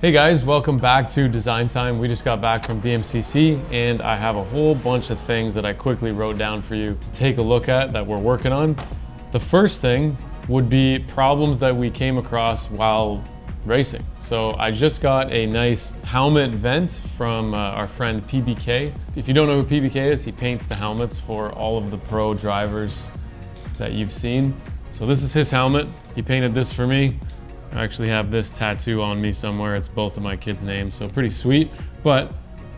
Hey guys, welcome back to Design Time. We just got back from DMCC and I have a whole bunch of things that I quickly wrote down for you to take a look at that we're working on. The first thing would be problems that we came across while racing. So I just got a nice helmet vent from our friend PBK. If you don't know who PBK is, he paints the helmets for all of the pro drivers that you've seen. So this is his helmet. He painted this for me. I actually have this tattoo on me somewhere. It's both of my kids' names, so pretty sweet. But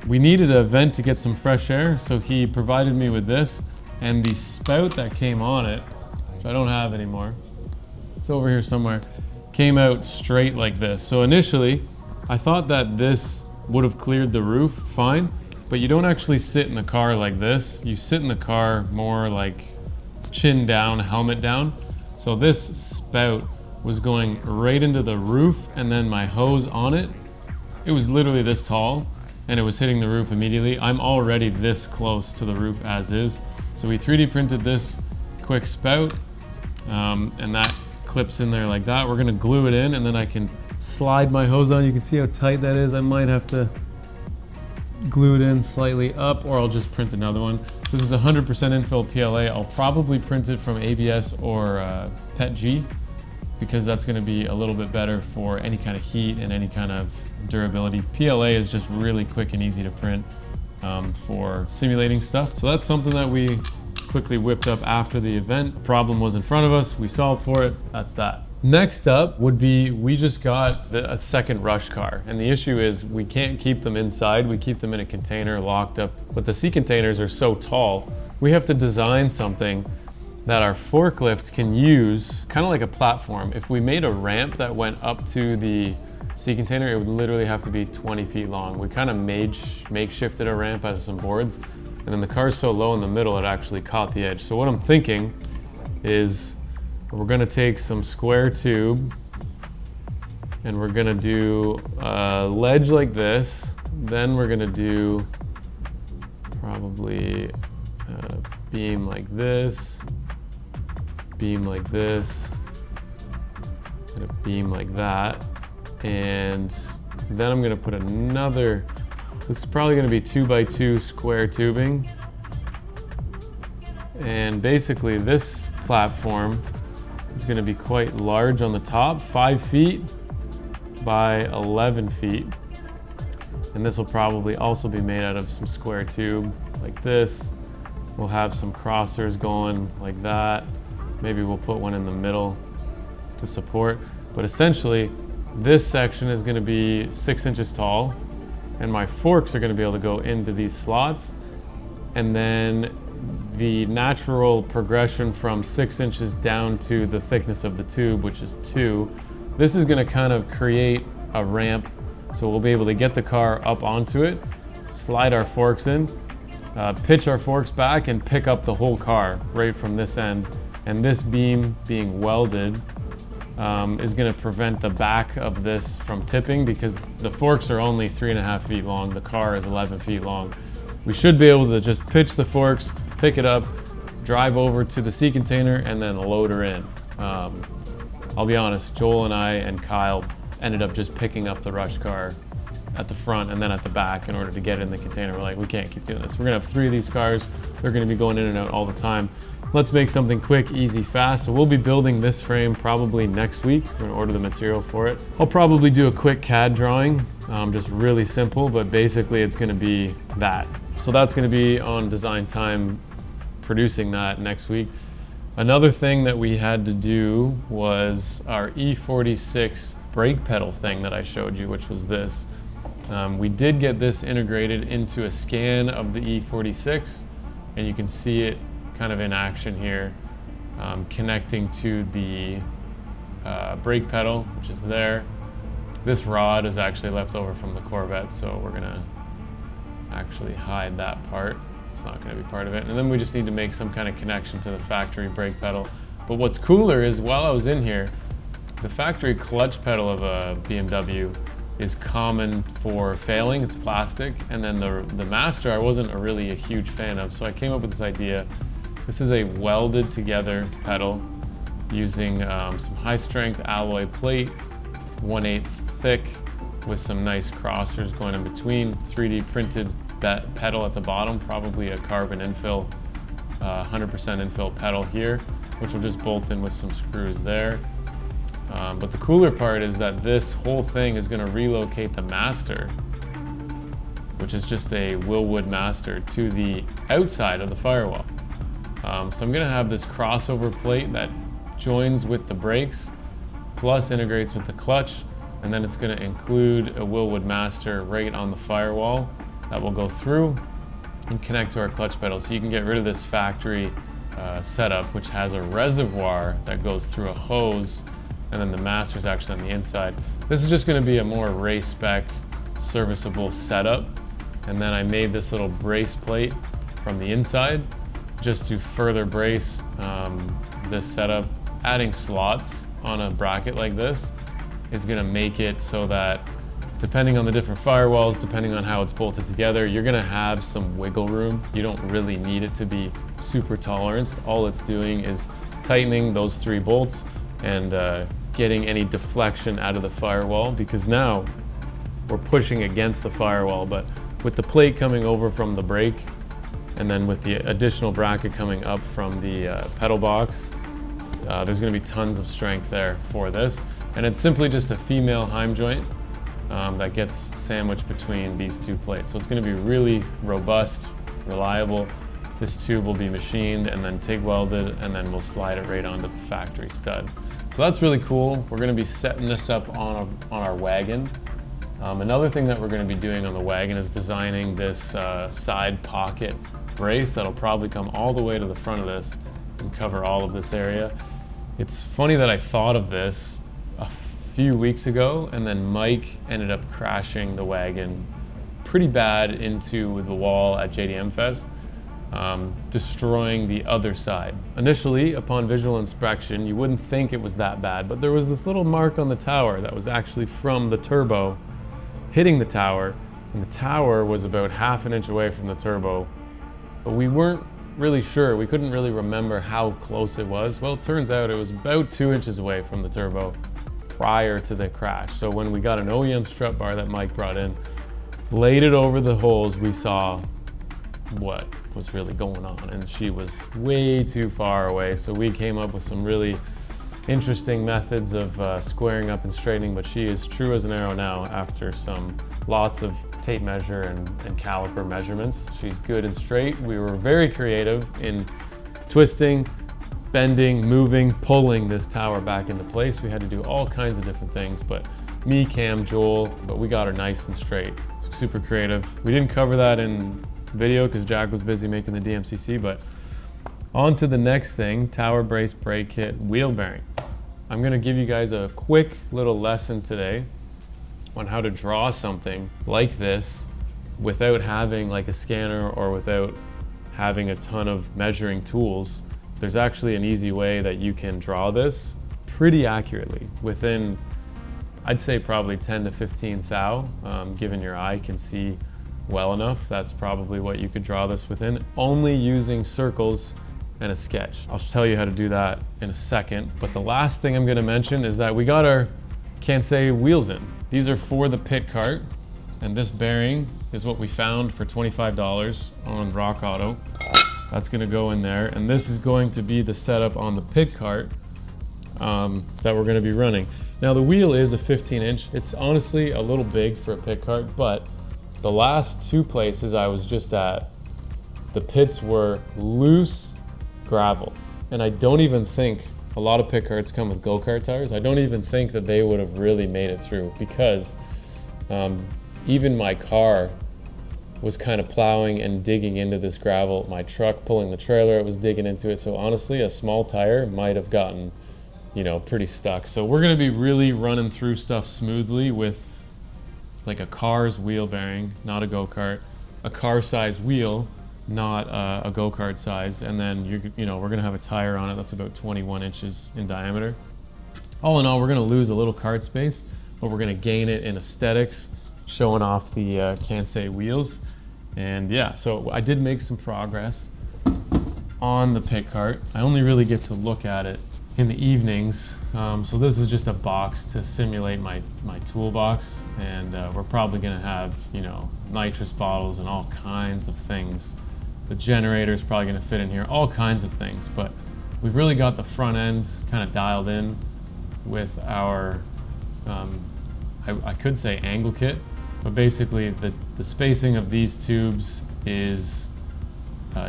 we needed a vent to get some fresh air, so he provided me with this, and the spout that came on it, which I don't have anymore, it's over here somewhere, came out straight like this. So initially, I thought that this would have cleared the roof fine, but you don't actually sit in the car like this. You sit in the car more like chin down, helmet down. So this spout was going right into the roof, and then my hose on it, it was literally this tall and it was hitting the roof immediately. I'm already this close to the roof as is. So we 3D printed this quick spout and that clips in there like that. We're gonna glue it in and then I can slide my hose on. You can see how tight that is. I might have to glue it in slightly up or I'll just print another one. This is 100% infill PLA. I'll probably print it from ABS or PETG, because that's going to be a little bit better for any kind of heat and any kind of durability. PLA is just really quick and easy to print for simulating stuff. So that's something that we quickly whipped up after the event. Problem was in front of us, we solved for it, that's that. Next up would be, we just got a second rush car, and the issue is we can't keep them inside, we keep them in a container locked up, but the sea containers are so tall, we have to design something that our forklift can use, kind of like a platform. If we made a ramp that went up to the sea container, it would literally have to be 20 feet long. We kind of makeshifted a ramp out of some boards, and then the car's so low in the middle, it actually caught the edge. So what I'm thinking is we're gonna take some square tube and we're gonna do a ledge like this. Then we're gonna do probably a beam like this, beam like this, and a beam like that. And then I'm gonna put another, this is probably gonna be 2x2 square tubing. And basically this platform is gonna be quite large on the top, 5 feet by 11 feet. And this will probably also be made out of some square tube like this. We'll have some crossers going like that. Maybe we'll put one in the middle to support. But essentially, this section is gonna be 6 inches tall, and my forks are gonna be able to go into these slots. And then the natural progression from 6 inches down to the thickness of the tube, which is 2, this is gonna kind of create a ramp. So we'll be able to get the car up onto it, slide our forks in, pitch our forks back and pick up the whole car right from this end. And this beam being welded is gonna prevent the back of this from tipping, because the forks are only 3.5 feet long, the car is 11 feet long. We should be able to just pitch the forks, pick it up, drive over to the sea container and then load her in. I'll be honest, Joel and I and Kyle ended up just picking up the rush car at the front and then at the back in order to get in the container. We're like, we can't keep doing this. We're gonna have 3 of these cars. They're gonna be going in and out all the time. Let's make something quick, easy, fast. So we'll be building this frame probably next week. We're gonna order the material for it. I'll probably do a quick CAD drawing, just really simple, but basically it's gonna be that. So that's gonna be on Design Time, producing that next week. Another thing that we had to do was our E46 brake pedal thing that I showed you, which was this. We did get this integrated into a scan of the E46, and you can see it kind of in action here, connecting to the brake pedal, which is there. This rod is actually left over from the Corvette, so we're gonna actually hide that part. It's not gonna be part of it. And then we just need to make some kind of connection to the factory brake pedal. But what's cooler is, while I was in here, the factory clutch pedal of a BMW is common for failing, it's plastic. And then the Master I wasn't really a huge fan of, so I came up with this idea. This is a welded together pedal using some high strength alloy plate, 1/8 thick, with some nice crossers going in between, 3D printed pedal at the bottom, probably a carbon infill, 100% infill pedal here, which will just bolt in with some screws there. But the cooler part is that this whole thing is going to relocate the master, which is just a Willwood master, to the outside of the firewall. So I'm going to have this crossover plate that joins with the brakes, plus integrates with the clutch, and then it's going to include a Willwood master right on the firewall that will go through and connect to our clutch pedal. So you can get rid of this factory setup, which has a reservoir that goes through a hose, and then the master's actually on the inside. This is just going to be a more race spec serviceable setup. And then I made this little brace plate from the inside just to further brace this setup. Adding slots on a bracket like this is going to make it so that depending on the different firewalls, depending on how it's bolted together, you're going to have some wiggle room. You don't really need it to be super toleranced. All it's doing is tightening those 3 bolts and getting any deflection out of the firewall, because now we're pushing against the firewall, but with the plate coming over from the brake and then with the additional bracket coming up from the pedal box, there's going to be tons of strength there for this. And it's simply just a female heim joint that gets sandwiched between these 2 plates. So it's going to be really robust, reliable. This tube will be machined and then TIG welded, and then we'll slide it right onto the factory stud. So that's really cool. We're going to be setting this up on our wagon. Another thing that we're going to be doing on the wagon is designing this side pocket brace that'll probably come all the way to the front of this and cover all of this area. It's funny that I thought of this a few weeks ago, and then Mike ended up crashing the wagon pretty bad into the wall at JDM Fest, destroying the other side. Initially, upon visual inspection, you wouldn't think it was that bad, but there was this little mark on the tower that was actually from the turbo hitting the tower, and the tower was about half an inch away from the turbo, but we weren't really sure. We couldn't really remember how close it was. Well, it turns out it was about 2 inches away from the turbo prior to the crash. So when we got an OEM strut bar that Mike brought in, laid it over the holes, we saw what was really going on, and she was way too far away. So we came up with some really interesting methods of squaring up and straightening, but she is true as an arrow now after lots of tape measure and caliper measurements. She's good and straight. We were very creative in twisting, bending, moving, pulling this tower back into place. We had to do all kinds of different things, but me, Cam, Joel, but we got her nice and straight. Super creative. We didn't cover that in video because Jack was busy making the DMCC, but on to the next thing, tower brace brake kit wheel bearing. I'm gonna give you guys a quick little lesson today on how to draw something like this without having like a scanner or without having a ton of measuring tools. There's actually an easy way that you can draw this pretty accurately within, I'd say probably 10 to 15 thou, given your eye can see well enough. That's probably what you could draw this within, only using circles and a sketch. I'll tell you how to do that in a second. But the last thing I'm gonna mention is that we got our Kansei wheels in. These are for the pit cart, and this bearing is what we found for $25 on Rock Auto. That's gonna go in there, and this is going to be the setup on the pit cart that we're gonna be running. Now the wheel is a 15-inch. It's honestly a little big for a pit cart, but the last 2 places I was just at, the pits were loose gravel. And I don't even think, a lot of pit carts come with go-kart tires, I don't even think that they would have really made it through, because even my car was kind of plowing and digging into this gravel. My truck pulling the trailer, it was digging into it. So honestly, a small tire might have gotten, pretty stuck. So we're gonna be really running through stuff smoothly with like a car's wheel bearing, not a go-kart, a car size wheel, not a go-kart size, and then we're gonna have a tire on it that's about 21 inches in diameter. All in all, we're gonna lose a little cart space, but we're gonna gain it in aesthetics, showing off the Kansei wheels. And yeah, so I did make some progress on the pit cart. I only really get to look at it in the evenings. So this is just a box to simulate my toolbox, and we're probably gonna have, you know, nitrous bottles and all kinds of things. The generator is probably gonna fit in here, all kinds of things, but we've really got the front end kind of dialed in with our, I could say angle kit, but basically the spacing of these tubes is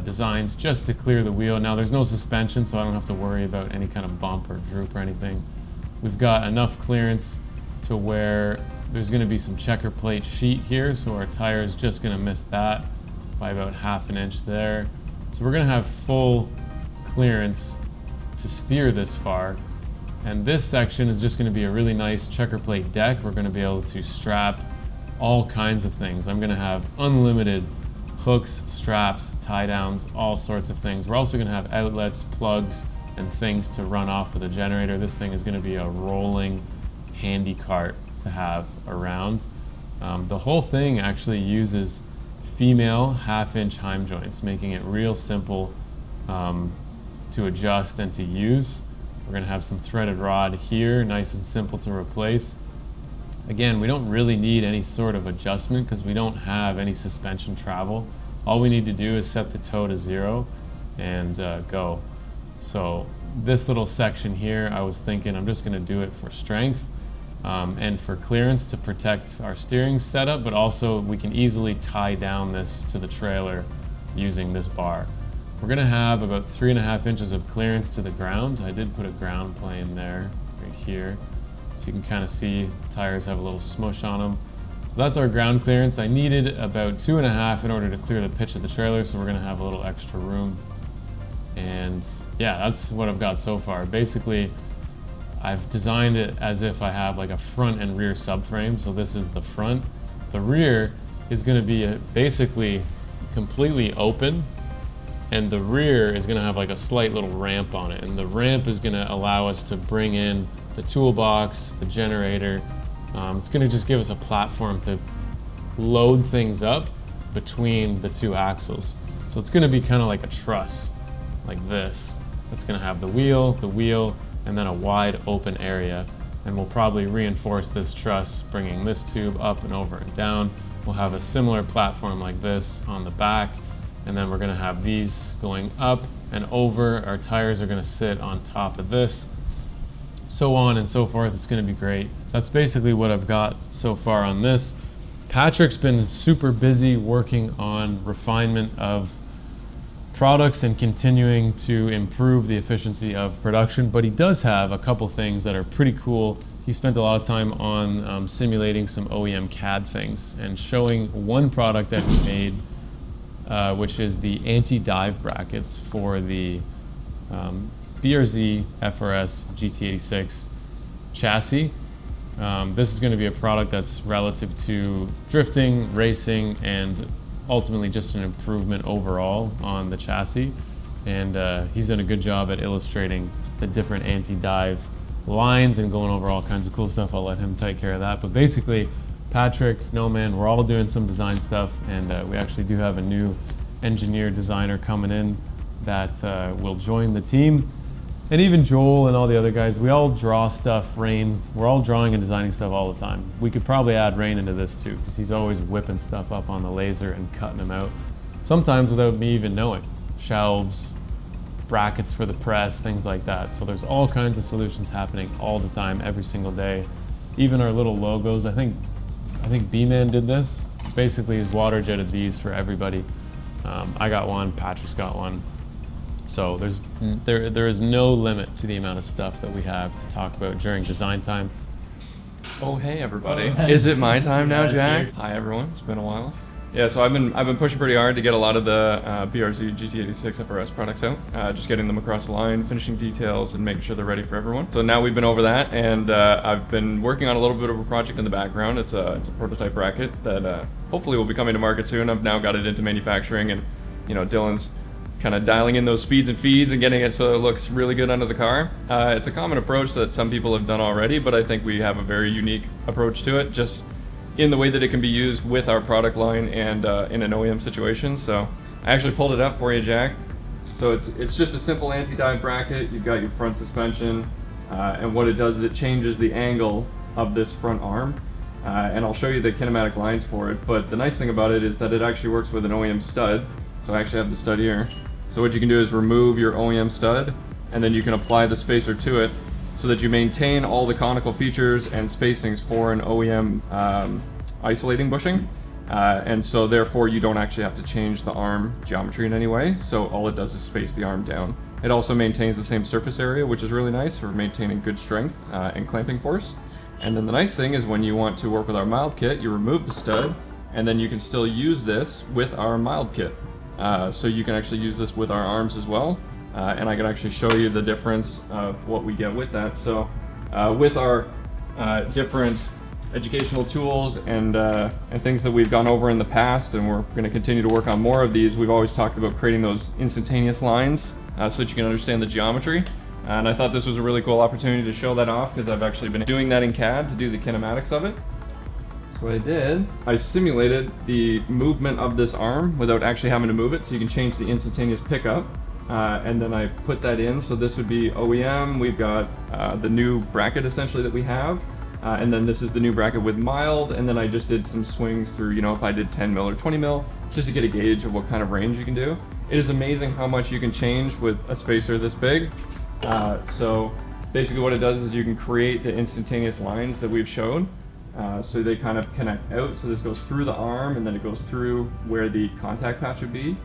designed just to clear the wheel. Now there's no suspension, so I don't have to worry about any kind of bump or droop or anything. We've got enough clearance to where there's going to be some checker plate sheet here, so our tire is just going to miss that by about 1/2 inch there. So we're going to have full clearance to steer this far. And this section is just going to be a really nice checker plate deck. We're going to be able to strap all kinds of things. I'm going to have unlimited hooks, straps, tie downs, all sorts of things. We're also going to have outlets, plugs, and things to run off of the generator. This thing is going to be a rolling handy cart to have around. The whole thing actually uses female 1/2 inch heim joints, making it real simple to adjust and to use. We're going to have some threaded rod here, nice and simple to replace. Again, we don't really need any sort of adjustment because we don't have any suspension travel. All we need to do is set the toe to 0 and go. So this little section here, I was thinking I'm just going to do it for strength and for clearance to protect our steering setup, but also we can easily tie down this to the trailer using this bar. We're going to have about 3.5 inches of clearance to the ground. I did put a ground plane there, right here. So you can kind of see the tires have a little smush on them. So that's our ground clearance. I needed about 2.5 in order to clear the pitch of the trailer, so we're gonna have a little extra room. And yeah, that's what I've got so far. Basically, I've designed it as if I have like a front and rear subframe. So this is the front. The rear is gonna be basically completely open, and the rear is gonna have like a slight little ramp on it. And the ramp is gonna allow us to bring in the toolbox, the generator. It's gonna just give us a platform to load things up between the two axles. So it's gonna be kind of like a truss, like this. It's gonna have the wheel, and then a wide open area. And we'll probably reinforce this truss, bringing this tube up and over and down. We'll have a similar platform like this on the back, and then we're gonna have these going up and over. Our tires are gonna sit on top of this, so on and so forth. It's going to be great. That's basically what I've got so far on this. Patrick's been super busy working on refinement of products and continuing to improve the efficiency of production, but he does have a couple things that are pretty cool. He spent a lot of time on simulating some OEM CAD things and showing one product that he made, which is the anti-dive brackets for the BRZ FRS GT86 chassis. This is going to be a product that's relative to drifting, racing, and ultimately just an improvement overall on the chassis. And he's done a good job at illustrating the different anti-dive lines and going over all kinds of cool stuff. I'll let him take care of that. But basically, Patrick, Noman, we're all doing some design stuff, and we actually do have a new engineer designer coming in that will join the team. And even Joel and all the other guys, we all draw stuff, Rain. We're all drawing and designing stuff all the time. We could probably add Rain into this too, because he's always whipping stuff up on the laser and cutting them out. Sometimes without me even knowing. Shelves, brackets for the press, things like that. So there's all kinds of solutions happening all the time, every single day. Even our little logos, I think B-Man did this. Basically, he's water jetted these for everybody. I got one, Patrick's got one. So there is no limit to the amount of stuff that we have to talk about during design time. Oh, hey everybody. Is it my time now, Jack? Hi everyone, it's been a while. Yeah, so I've been pushing pretty hard to get a lot of the BRZ GT86 FRS products out, just getting them across the line, finishing details, and making sure they're ready for everyone. So now we've been over that, and I've been working on a little bit of a project in the background. It's a prototype bracket that hopefully will be coming to market soon. I've now got it into manufacturing, and Dylan's kind of dialing in those speeds and feeds and getting it so it looks really good under the car. It's a common approach that some people have done already, but I think we have a very unique approach to it, just in the way that it can be used with our product line and in an OEM situation. So I actually pulled it up for you, Jack. So it's just a simple anti-dive bracket. You've got your front suspension, and what it does is it changes the angle of this front arm. And I'll show you the kinematic lines for it, but the nice thing about it is that it actually works with an OEM stud. So I actually have the stud here. So what you can do is remove your OEM stud, and then you can apply the spacer to it so that you maintain all the conical features and spacings for an OEM isolating bushing. And so therefore you don't actually have to change the arm geometry in any way. So all it does is space the arm down. It also maintains the same surface area, which is really nice for maintaining good strength and clamping force. And then the nice thing is when you want to work with our mild kit, you remove the stud, and then you can still use this with our mild kit. So you can actually use this with our arms as well. And I can actually show you the difference of what we get with that. So with our different educational tools and things that we've gone over in the past, and we're going to continue to work on more of these, we've always talked about creating those instantaneous lines so that you can understand the geometry. And I thought this was a really cool opportunity to show that off because I've actually been doing that in CAD to do the kinematics of it. So what I did, I simulated the movement of this arm without actually having to move it, so you can change the instantaneous pickup. And then I put that in, so this would be OEM. We've got the new bracket essentially that we have. And then this is the new bracket with mild, and then I just did some swings through, you know, if I did 10 mil or 20 mil, just to get a gauge of what kind of range you can do. It is amazing how much you can change with a spacer this big. So basically what it does is you can create the instantaneous lines that we've shown. So they kind of connect out, so this goes through the arm and then it goes through where the contact patch would be.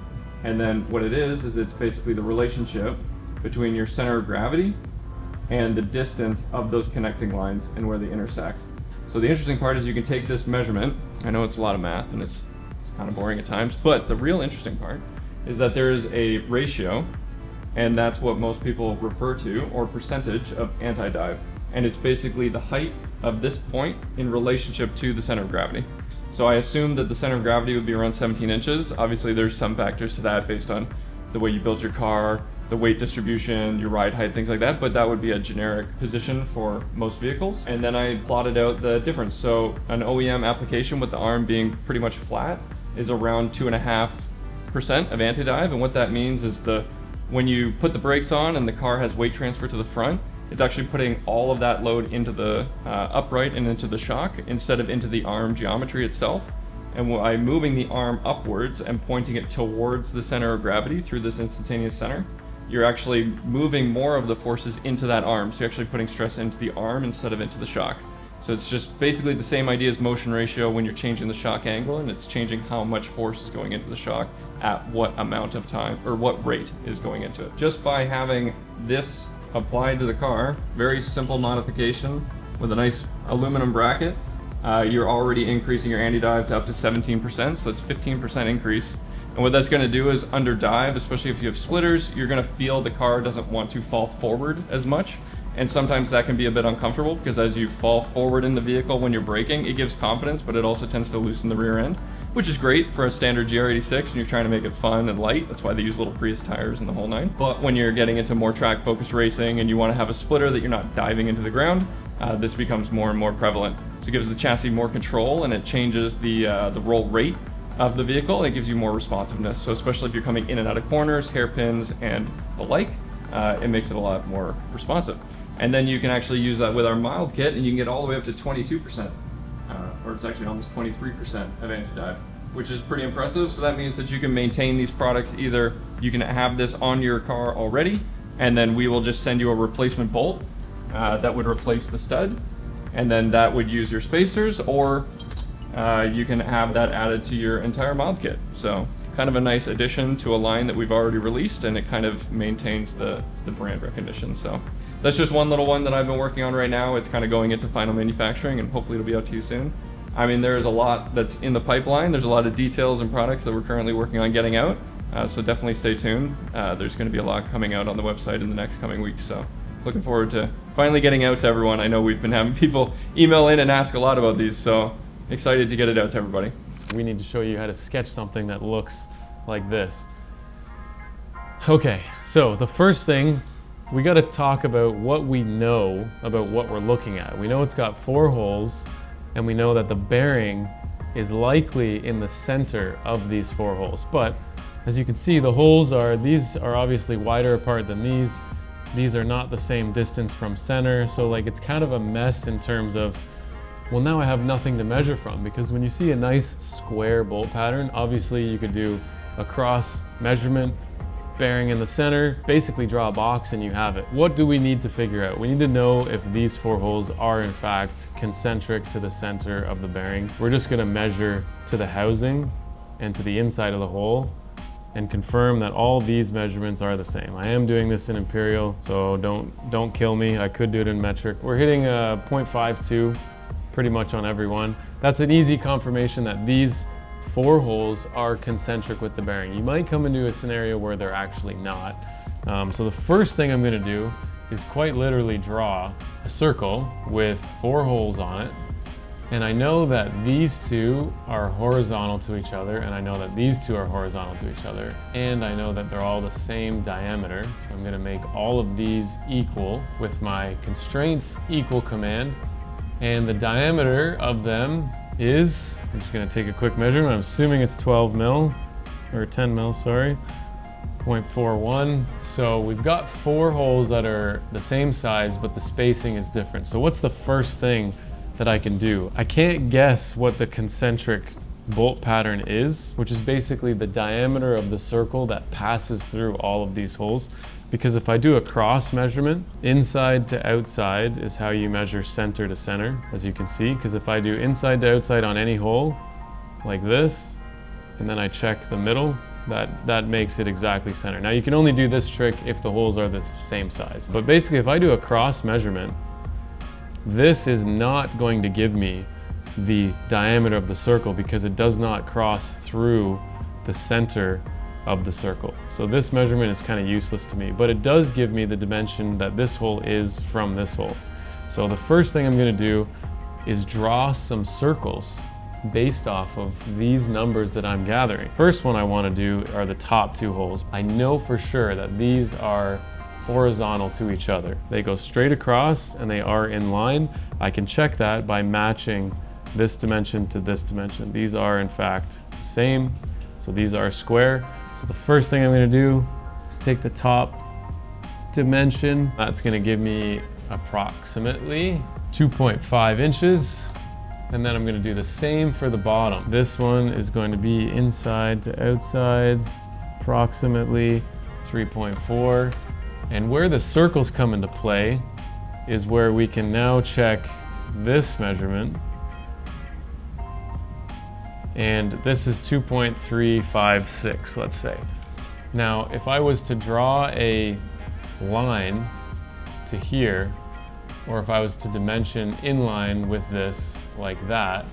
And then what it is it's basically the relationship between your center of gravity and the distance of those connecting lines and where they intersect. So the interesting part is you can take this measurement. I know it's a lot of math and it's kind of boring at times, but the real interesting part is that there is a ratio, and that's what most people refer to, or percentage of anti-dive. And it's basically the height of this point in relationship to the center of gravity. So I assumed that the center of gravity would be around 17 inches. Obviously there's some factors to that based on the way you build your car, the weight distribution, your ride height, things like that, but that would be a generic position for most vehicles. And then I plotted out the difference. So an OEM application with the arm being pretty much flat is around 2.5% of anti-dive. And what that means is when you put the brakes on and the car has weight transfer to the front, it's actually putting all of that load into the upright and into the shock instead of into the arm geometry itself. And by moving the arm upwards and pointing it towards the center of gravity through this instantaneous center, you're actually moving more of the forces into that arm. So you're actually putting stress into the arm instead of into the shock. So it's just basically the same idea as motion ratio when you're changing the shock angle, and it's changing how much force is going into the shock at what amount of time, or what rate is going into it. Just by having this applied to the car, very simple modification with a nice aluminum bracket, you're already increasing your anti-dive to up to 17%, so that's 15% increase. And what that's going to do is under dive, especially if you have splitters, you're going to feel the car doesn't want to fall forward as much. And sometimes that can be a bit uncomfortable because as you fall forward in the vehicle when you're braking, it gives confidence, but it also tends to loosen the rear end, which is great for a standard GR86 and you're trying to make it fun and light. That's why they use little Prius tires and the whole nine. But when you're getting into more track focused racing and you want to have a splitter that you're not diving into the ground, this becomes more and more prevalent. So it gives the chassis more control and it changes the roll rate of the vehicle. It gives you more responsiveness. So especially if you're coming in and out of corners, hairpins, and the like, it makes it a lot more responsive. And then you can actually use that with our mild kit and you can get all the way up to 22%, or it's actually almost 23% of anti-dive, which is pretty impressive. So that means that you can maintain these products. Either you can have this on your car already, and then we will just send you a replacement bolt that would replace the stud, and then that would use your spacers, or you can have that added to your entire mild kit. So kind of a nice addition to a line that we've already released, and it kind of maintains the brand recognition. So that's just one little one that I've been working on right now. It's kind of going into final manufacturing and hopefully it'll be out to you soon. I mean, there's a lot that's in the pipeline. There's a lot of details and products that we're currently working on getting out. So definitely stay tuned. There's going to be a lot coming out on the website in the next coming weeks. So looking forward to finally getting out to everyone. I know we've been having people email in and ask a lot about these, so excited to get it out to everybody. We need to show you how to sketch something that looks like this. Okay, so the first thing, we got to talk about what we know about what we're looking at. We know it's got 4 holes, and we know that the bearing is likely in the center of these 4 holes. But As you can see, these are obviously wider apart than these. These are not the same distance from center. So like it's kind of a mess in terms of, well, now I have nothing to measure from, because when you see a nice square bolt pattern, obviously you could do a cross measurement, bearing in the center, basically draw a box and you have it. What do we need to figure out? We need to know if these 4 holes are in fact concentric to the center of the bearing. We're just gonna measure to the housing and to the inside of the hole and confirm that all these measurements are the same. I am doing this in imperial, so don't kill me. I could do it in metric. We're hitting a 0.52 pretty much on every one. That's an easy confirmation that these 4 holes are concentric with the bearing. You might come into a scenario where they're actually not. So the first thing I'm gonna do is quite literally draw a circle with 4 holes on it. And I know that these 2 are horizontal to each other, and I know that these 2 are horizontal to each other, and I know that they're all the same diameter. So I'm gonna make all of these equal with my constraints equal command. And the diameter of them is, I'm just gonna take a quick measurement. I'm assuming it's 12 mil, or 10 mil, sorry, 0.41. So we've got 4 holes that are the same size, but the spacing is different. So what's the first thing that I can do? I can't guess what the concentric bolt pattern is, which is basically the diameter of the circle that passes through all of these holes. Because if I do a cross measurement, inside to outside is how you measure center to center, as you can see. Because if I do inside to outside on any hole, like this, and then I check the middle, that makes it exactly center. Now you can only do this trick if the holes are the same size. But basically if I do a cross measurement, this is not going to give me the diameter of the circle because it does not cross through the center of the circle. So this measurement is kind of useless to me, but it does give me the dimension that this hole is from this hole. So the first thing I'm going to do is draw some circles based off of these numbers that I'm gathering. First one I want to do are the top 2 holes. I know for sure that these are horizontal to each other. They go straight across and they are in line. I can check that by matching this dimension to this dimension. These are in fact the same, so these are square. So the first thing I'm going to do is take the top dimension. That's going to give me approximately 2.5 inches. And then I'm going to do the same for the bottom. This one is going to be inside to outside, approximately 3.4. And where the circles come into play is where we can now check this measurement. And this is 2.356, let's say. Now, if I was to draw a line to here, or if I was to dimension in line with this like that,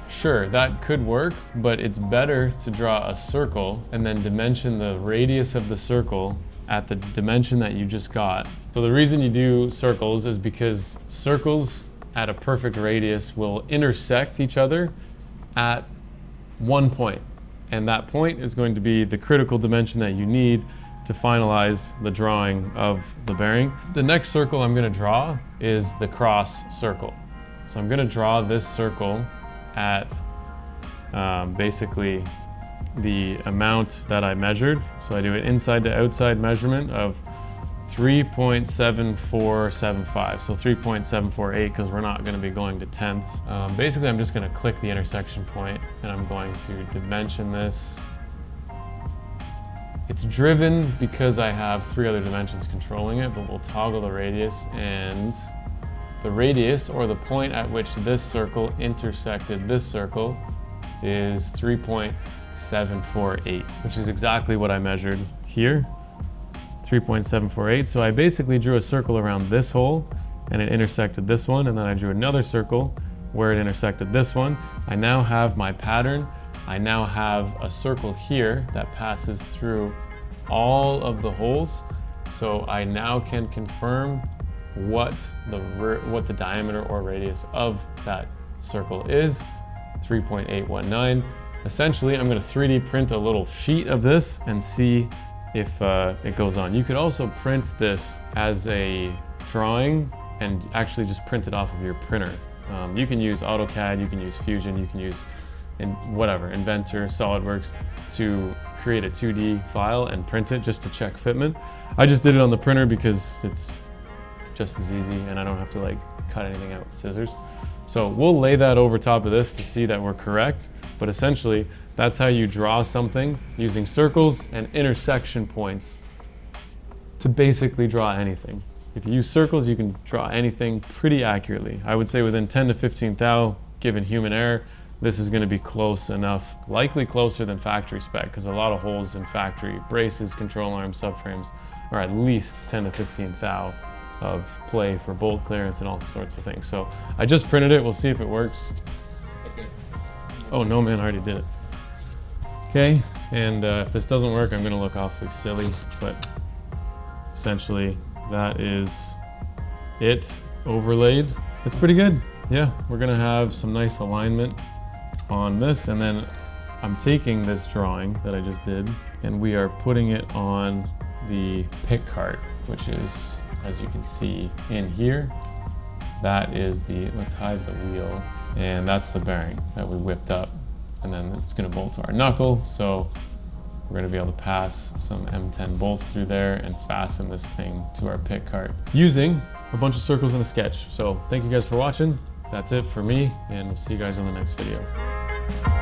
sure, that could work, but it's better to draw a circle and then dimension the radius of the circle at the dimension that you just got. So the reason you do circles is because circles at a perfect radius will intersect each other at one point, and that point is going to be the critical dimension that you need to finalize the drawing of the bearing. The next circle I'm going to draw is the cross circle. So I'm going to draw this circle at basically the amount that I measured. So I do an inside to outside measurement of 3.7475, so 3.748 because we're not going to be going to tenths. Basically, I'm just going to click the intersection point and I'm going to dimension this. It's driven because I have 3 other dimensions controlling it, but we'll toggle the radius, and the radius, or the point at which this circle intersected this circle, is 3.748, which is exactly what I measured here. 3.748. So I basically drew a circle around this hole and it intersected this one, and then I drew another circle where it intersected this one. I now have my pattern. I now have a circle here that passes through all of the holes. So I now can confirm what the diameter or radius of that circle is, 3.819. Essentially, I'm going to 3D print a little sheet of this and see if it goes on. You could also print this as a drawing and actually just print it off of your printer. You can use AutoCAD, you can use Fusion, you can use in whatever, Inventor, SolidWorks, to create a 2D file and print it just to check fitment. I just did it on the printer because it's just as easy and I don't have to like cut anything out with scissors. So we'll lay that over top of this to see that we're correct, but essentially that's how you draw something using circles and intersection points to basically draw anything. If you use circles, you can draw anything pretty accurately. I would say within 10 to 15 thou, given human error, this is going to be close enough, likely closer than factory spec, because a lot of holes in factory braces, control arms, subframes are at least 10 to 15 thou of play for bolt clearance and all sorts of things. So I just printed it, we'll see if it works. Oh no man, I already did it. Okay, and if this doesn't work, I'm gonna look awfully silly, but essentially that is it overlaid. It's pretty good. Yeah, we're gonna have some nice alignment on this, and then I'm taking this drawing that I just did and we are putting it on the pick cart, which is, as you can see in here, that is the, let's hide the wheel, and that's the bearing that we whipped up, and then it's going to bolt to our knuckle. So we're going to be able to pass some M10 bolts through there and fasten this thing to our pick cart using a bunch of circles and a sketch. So thank you guys for watching. That's it for me, and we'll see you guys in the next video.